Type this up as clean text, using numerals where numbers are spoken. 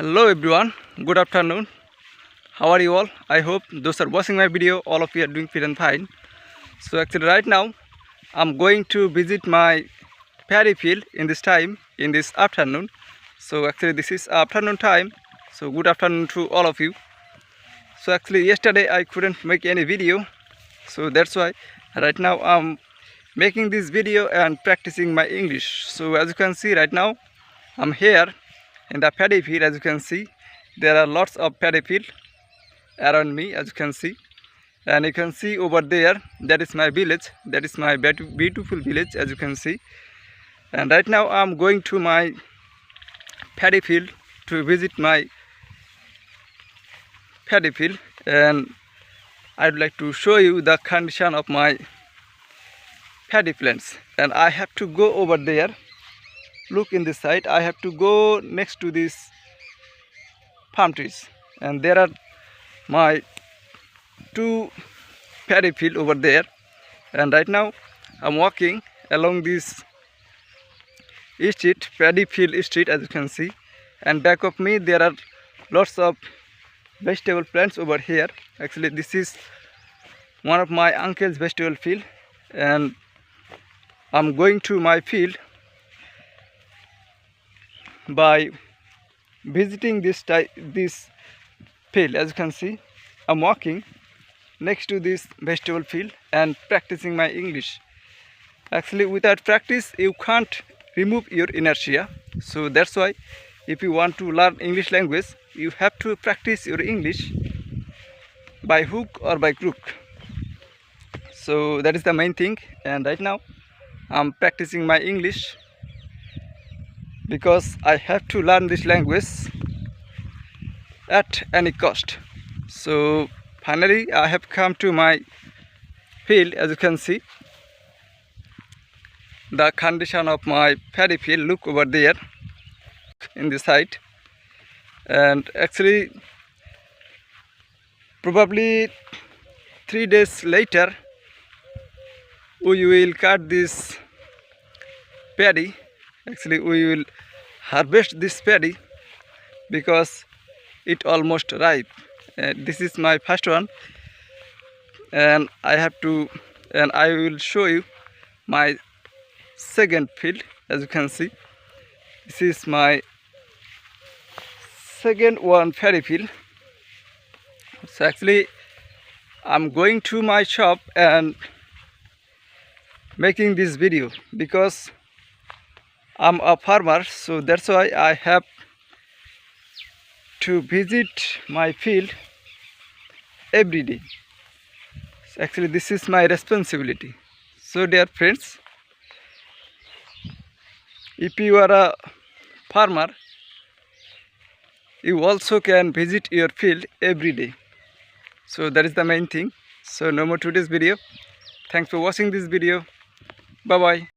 Hello everyone, good afternoon. How are you all? I hope those are watching my video, all of you are doing fit and fine. So actually right now I'm going to visit my paddy field in this afternoon. So actually this is afternoon time. So good afternoon to all of you. So actually yesterday I couldn't make any video. So that's why right now I'm making this video and practicing my English. So as you can see right now I'm here in the paddy field. As you can see, there are lots of paddy field around me, as you can see, and you can see over there, that is my village, that is my beautiful village, as you can see. And right now I'm going to my paddy field to visit my paddy field, and I'd like to show you the condition of my paddy plants. And I have to go over there. Look in this side, I have to go next to these palm trees, and there are my two paddy field over there. And right now I'm walking along this street, paddy field street, as you can see, and back of me there are lots of vegetable plants over here. Actually this is one of my uncle's vegetable field, and I'm going to my field by visiting this field. As you can see, I'm walking next to this vegetable field and practicing my English. Actually without practice you can't remove your inertia. So that's why if you want to learn English language, you have to practice your English by hook or by crook. So that is the main thing. And right now I'm practicing my English because I have to learn this language at any cost. So finally I have come to my field. As you can see, the condition of my paddy field, look over there in the side. And actually probably 3 days later we will cut this paddy. Actually we will harvest this paddy because it almost ripe. This is my first one, and I will show you my second field. As you can see, this is my second one paddy field. So actually I'm going to my shop and making this video because I'm a farmer, so that's why I have to visit my field every day. So actually this is my responsibility. So dear friends, if you are a farmer, you also can visit your field every day. So that is the main thing. So no more today's video. Thanks for watching this video. Bye bye.